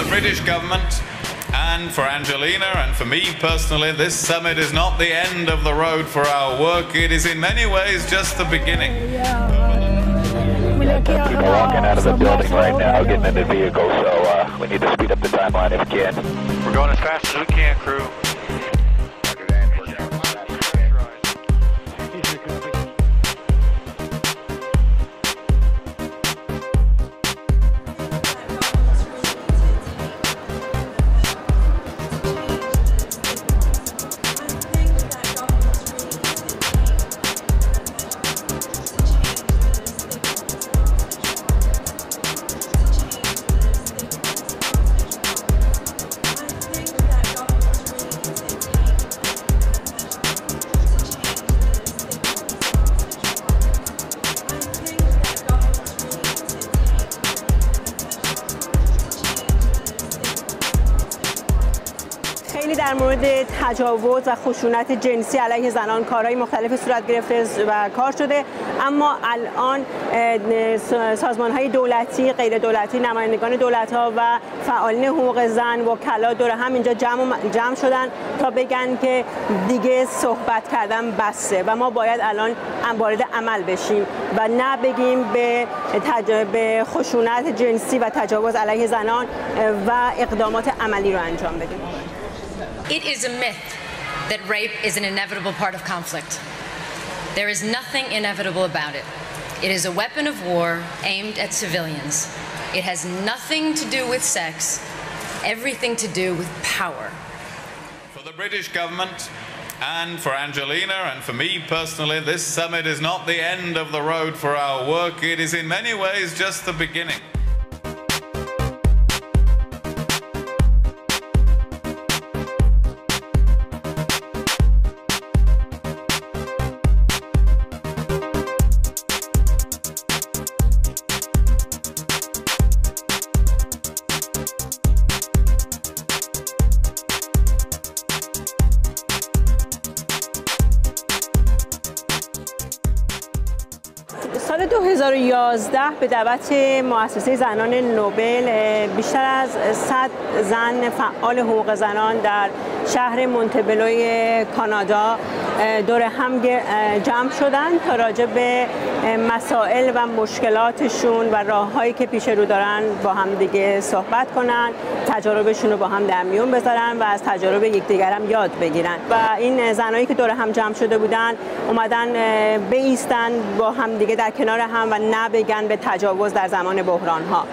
the British government and for Angelina and for me personally, this summit is not the end of the road for our work. It is in many ways just the beginning. People walking out of the building right now, getting in the vehicle, so we need to speed up the timeline if we can. We're going as fast as we can, crew. خیلی در مورد تجاوز و خشونت جنسی علیه زنان کارهای مختلف صورت گرفته و کار شده، اما الان سازمان‌های دولتی، غیر دولتی، نمایندگان دولت‌ها و فعالین حقوق زن و وکلا دور هم اینجا جمع شدن تا بگن که دیگه صحبت کردن بسه و ما باید الان وارد عمل بشیم و نه بگیم به خشونت جنسی و تجاوز علیه زنان و اقدامات عملی رو انجام بدیم. It is a myth that rape is an inevitable part of conflict. There is nothing inevitable about it. It is a weapon of war aimed at civilians. It has nothing to do with sex, everything to do with power. For the British government and for Angelina and for me personally, this summit is not the end of the road for our work. It is in many ways just the beginning. سال 2011 به دعوت مؤسسه زنان نوبل بیشتر از 100 زن فعال حقوق زنان در شهر مونتبلوی کانادا دور هم جمع شدند تا راجع به مسائل و مشکلاتشون و راههایی که پیش رو دارن با هم دیگه صحبت کنن، تجاربشون رو با هم در میون بذارن و از تجارب یکدیگر هم یاد بگیرن. و این زنایی که دور هم جمع شده بودن اومدن بایستن با هم دیگه در کنار هم و نه بگن به تجاوز در زمان بحران ها.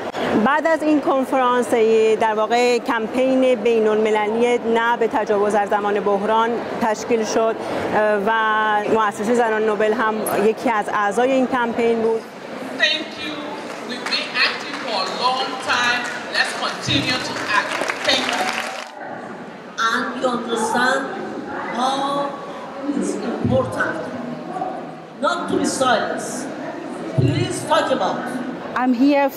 بعد از این کنفرانس در واقع کمپین بین المللی نه به تجاوز در زمان بحران تشکیل شد و مؤسسه زنان نوبل هم یکی از اعضای این کمپین بود. Thank you. We've been acting for a long time. Let's continue to act. Thank you. And you understand how it's important not to be silenced. Please talk about it. I'm here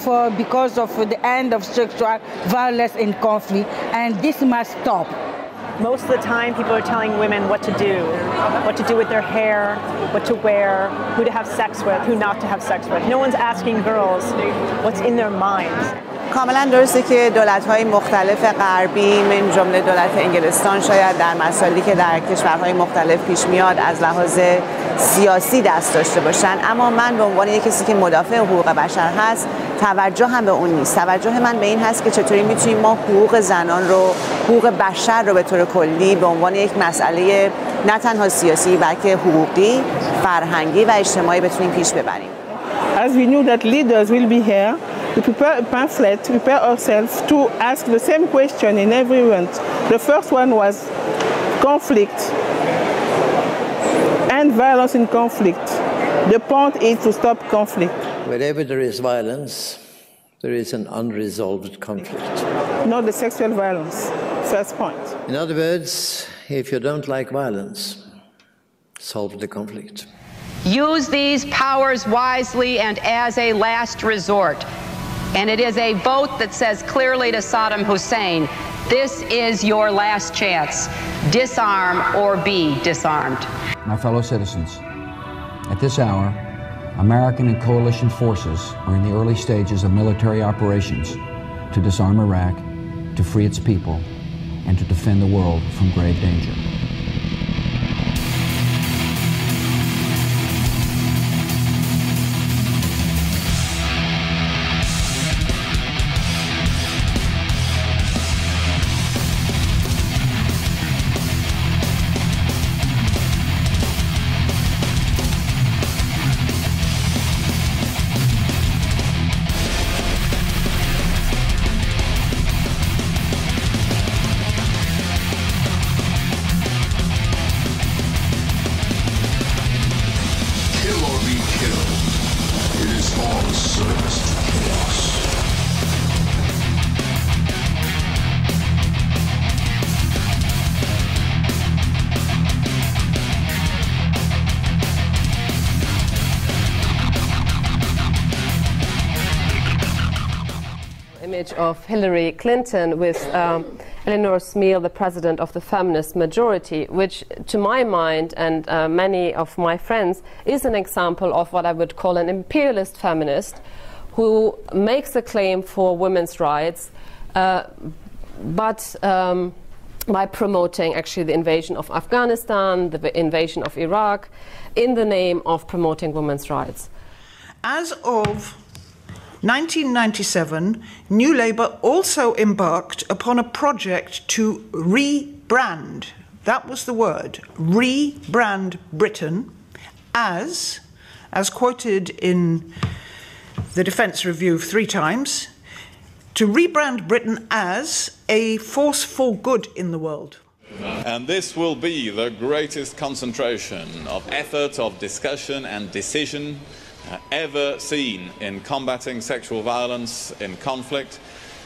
because of the end of sexual violence in conflict, and this must stop. Most of the time, people are telling women what to do with their hair, what to wear, who to have sex with, who not to have sex with. No one's asking girls what's in their minds. کاملا درسته که دولت‌های مختلف غربی من جمله دولت انگلستان شاید در مسائلی که در کشورهای مختلف پیش میاد از لحاظ سیاسی دست داشته باشن، اما من به عنوان یک کسی که مدافع حقوق بشر هست توجه هم به اون نیست. توجه من به این هست که چطوری میتونیم ما حقوق زنان رو، حقوق بشر رو به طور کلی به عنوان یک مسئله نه تنها سیاسی بلکه حقوقی، فرهنگی و اجتماعی بتونیم پیش ببریم. As we knew that leaders will be here, we prepare a pamphlet, prepare ourselves to ask the same question in every event. The first one was conflict and violence in conflict. The point is to stop conflict. Wherever there is violence, there is an unresolved conflict. Not the sexual violence, first point. In other words, if you don't like violence, solve the conflict. Use these powers wisely and as a last resort. And it is a vote that says clearly to Saddam Hussein, this is your last chance. Disarm or be disarmed. My fellow citizens, at this hour, American and coalition forces are in the early stages of military operations to disarm Iraq to free its people and to defend the world from grave danger. Image of Hillary Clinton with Eleanor Smeal, the president of the feminist majority, which to my mind and many of my friends is an example of what I would call an imperialist feminist who makes a claim for women's rights but by promoting actually the invasion of Afghanistan, the invasion of Iraq, in the name of promoting women's rights. As of 1997, New Labour also embarked upon a project to rebrand, that was the word, rebrand Britain as quoted in the Defence Review 3 times, to rebrand Britain as a force for good in the world. And this will be the greatest concentration of effort, of discussion and decision ever seen in combating sexual violence in conflict.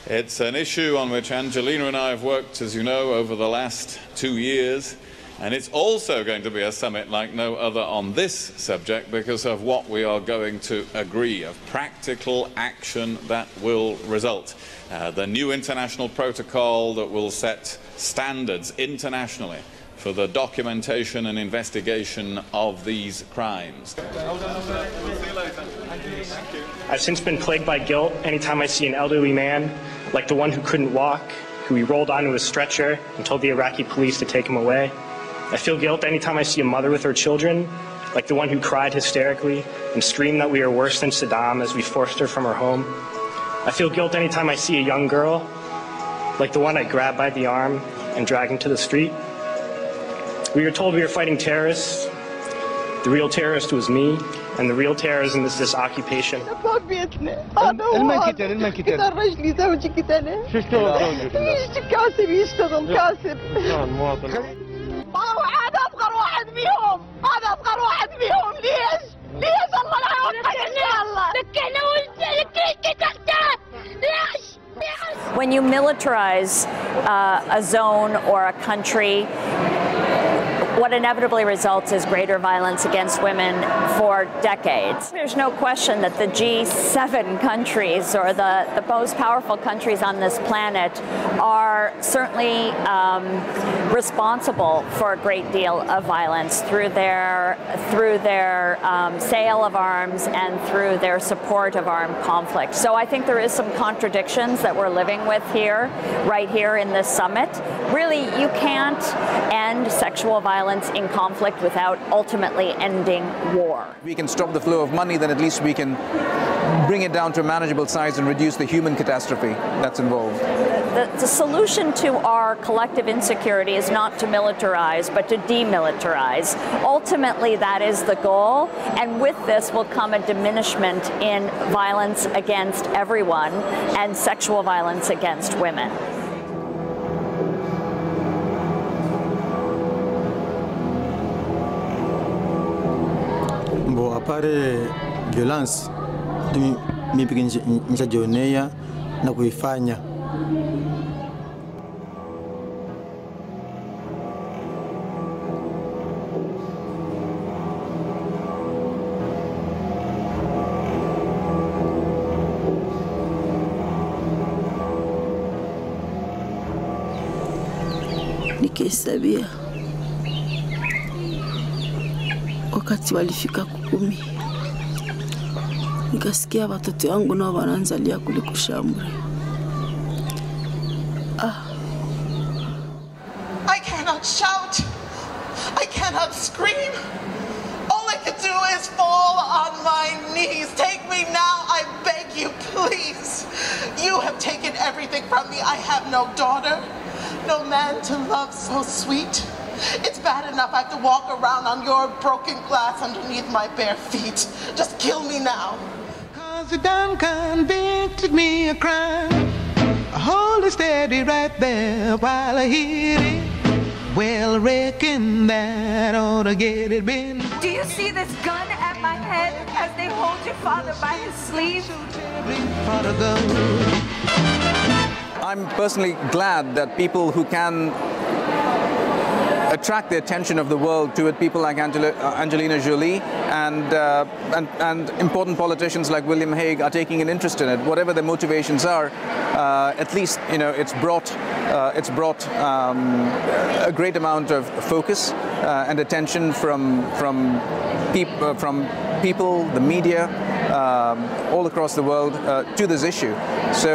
It's an issue on which Angelina and I have worked, as you know, over the last 2 years. And it's also going to be a summit like no other on this subject because of what we are going to agree, of practical action that will result. The new international protocol that will set standards internationally for the documentation and investigation of these crimes. I've since been plagued by guilt anytime I see an elderly man, like the one who couldn't walk, who we rolled onto a stretcher and told the Iraqi police to take him away. I feel guilt anytime I see a mother with her children, like the one who cried hysterically and screamed that we are worse than Saddam as we forced her from her home. I feel guilt anytime I see a young girl, like the one I grabbed by the arm and dragged into the street. We were told we were fighting terrorists. The real terrorist was me, and the real terrorism is this occupation. When you militarize a zone or a country, what inevitably results is greater violence against women for decades. There's no question that the G7 countries, or the most powerful countries on this planet, are certainly responsible for a great deal of violence through their sale of arms and through their support of armed conflict. So I think there is some contradictions that we're living with here, right here in this summit. Really, you can't end sexual violence in conflict without ultimately ending war. If we can stop the flow of money, then at least we can bring it down to a manageable size and reduce the human catastrophe that's involved. The solution to our collective insecurity is not to militarize, but to demilitarize. Ultimately, that is the goal, and with this will come a diminishment in violence against everyone and sexual violence against women. Bon, à part violence, mimi nishajionea na kuifanya. Nikihesabia wakati walifika 10, nikasikia watoto wangu nao wanaanzalia kule kushambre. I cannot shout. I cannot scream. All I can do is fall on my knees. Take me now, I beg you, please. You have taken everything from me. I have no daughter, no man to love so sweet. It's bad enough I have to walk around on your broken glass underneath my bare feet. Just kill me now. 'Cause you done convicted me of crime. Hold it steady right there while I hit it. Well, reckon that ought to get it been. Do you see this gun at my head as they hold your father by his sleeve? I'm personally glad that people who can attract the attention of the world to it, people like Angelina Jolie and important politicians like William Hague are taking an interest in it. Whatever their motivations are, at least it's brought a great amount of focus and attention from people, the media, all across the world to this issue. So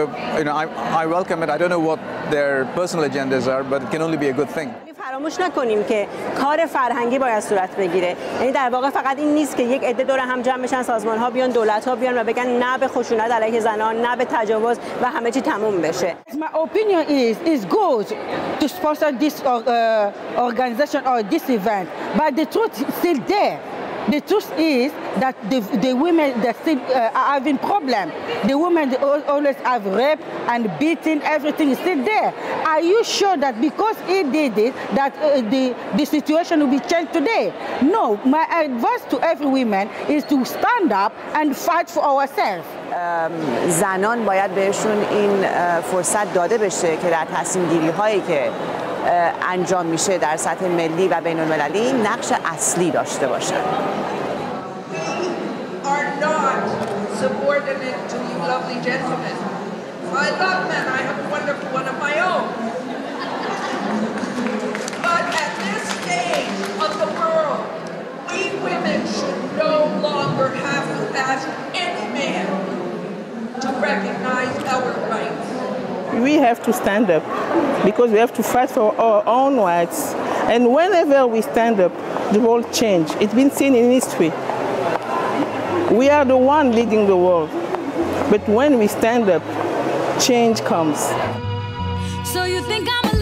I welcome it. I don't know what their personal agendas are, but it can only be a good thing. فراموش نکنیم که کار فرهنگی باید صورت بگیره. یعنی در واقع فقط این نیست که یک عده دور هم جمع بشن، سازمان‌ها بیان، دولت‌ها بیان و بگن نه به خشونت علیه زنان، نه به تجاوز و همه چی تموم بشه. My opinion is it's good to sponsor this organization or this event, but the truth is still there. The truth is that the women that still are having problem. The women always have rape and beating. Everything is still there. Are you sure that because he did it, that the situation will be changed today? No. My advice to every woman is to stand up and fight for ourselves. زنان باید بهشون این فرصت داده بشه که در تصمیم گیری هایی که انجام میشه در سطح ملی و بین المللی نقش اصلی داشته باشن. Are not subordinate to you lovely gentlemen. I love men. I have a wonderful one of my own. But at this stage of the world, we women should no longer have to ask any man to recognize our rights. We have to stand up because we have to fight for our own rights. And whenever we stand up, the world changes. It's been seen in history. We are the one leading the world. But when we stand up, change comes. So you think I'm